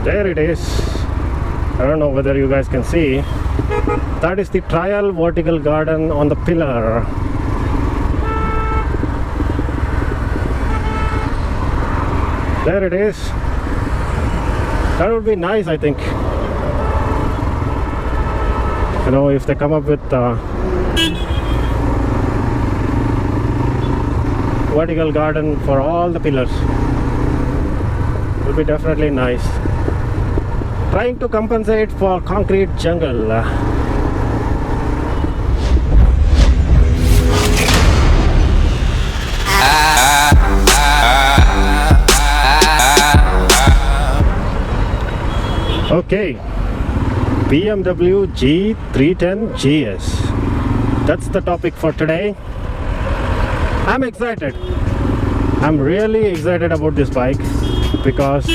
There it is. I don't know whether you guys can see. That is the trial vertical garden on the pillar. There it is. That would be nice, I think. You know, if they come up with vertical garden for all the pillars, it will be definitely nice. Trying to compensate for concrete jungle. Okay, BMW G310 GS. That's the topic for today. I'm excited. I'm really excited about this bike because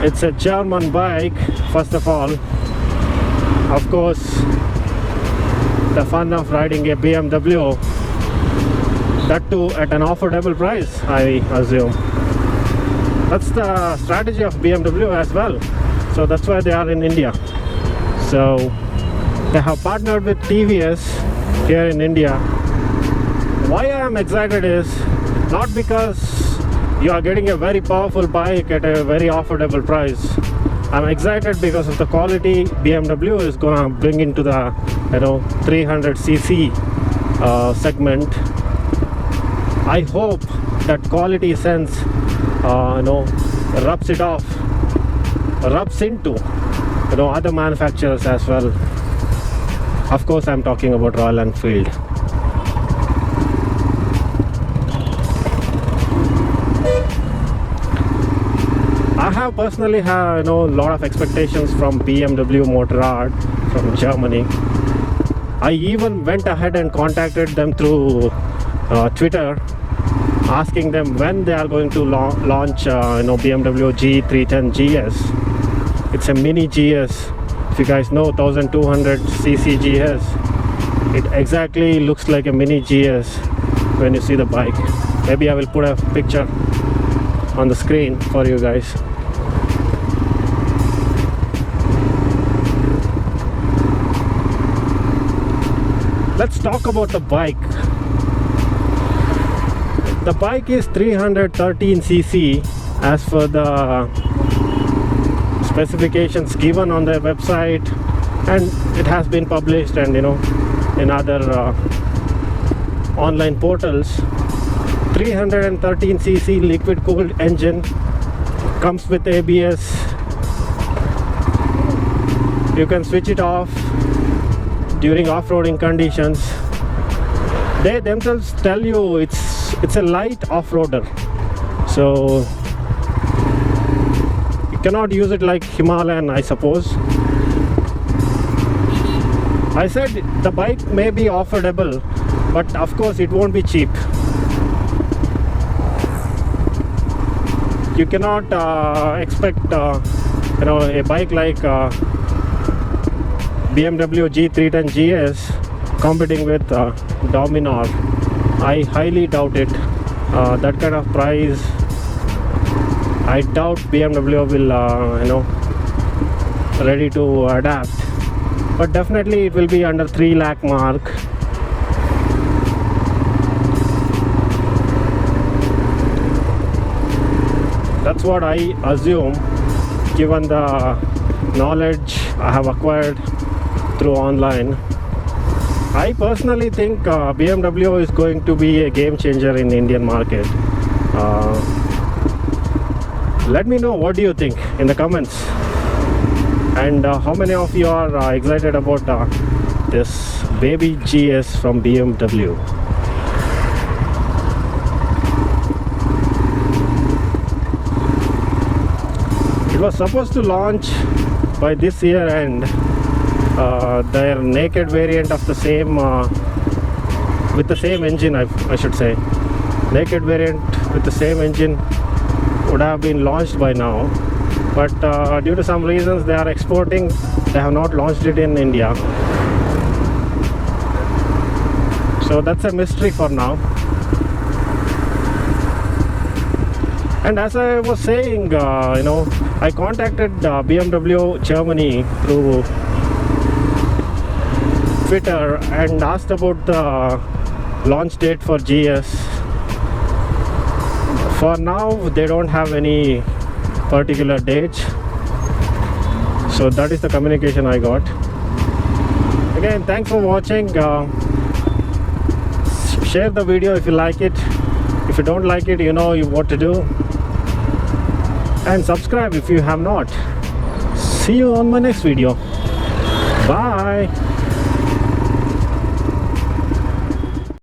it's a German bike, first of all. Of course, the fun of riding a BMW, that too at an affordable price, I assume. That's the strategy of BMW as well. So that's why they are in India. So they have partnered with TVS here in India. Why I am excited is not because you are getting a very powerful bike at a very affordable price. I'm excited because of the quality BMW is gonna bring into the 300cc segment. I hope that quality sense rubs into other manufacturers as well. Of course, I'm talking about Royal Enfield. I have personally a lot of expectations from BMW Motorrad from Germany. I even went ahead and contacted them through Twitter, asking them when they are going to launch BMW G310 GS. It's a mini GS. If you guys know 1200cc GS, it exactly looks like a mini GS when you see the bike. Maybe I will put a picture on the screen for you guys. Let's talk about the bike. The bike is 313cc as per the specifications given on their website, and it has been published and in other online portals. 313cc liquid cooled engine, comes with ABS. You can switch it off during off-roading conditions. They themselves tell you it's a light off-roader, so you cannot use it like Himalayan, I suppose. I said the bike may be affordable, but of course it won't be cheap. You cannot expect a bike like BMW G310 GS competing with Dominar. I highly doubt it. That kind of price, I doubt BMW will ready to adapt, but definitely it will be under 3 lakh mark. That's what I assume, given the knowledge I have acquired through online. I personally think BMW is going to be a game changer in the Indian market. Let me know what do you think in the comments, and how many of you are excited about this baby GS from BMW. It was supposed to launch by this year end. Their naked variant of the same with the same engine, I should say. Naked variant with the same engine would have been launched by now, but due to some reasons they are exporting, they have not launched it in India. So that's a mystery for now. And as I was saying, I contacted BMW Germany through Twitter and asked about the launch date for GS. For now, they don't have any particular date. So that is the communication I got. Again, thanks for watching. Share the video if you like it. If you don't like it, you know what to do. And subscribe if you have not. See you on my next video. Bye.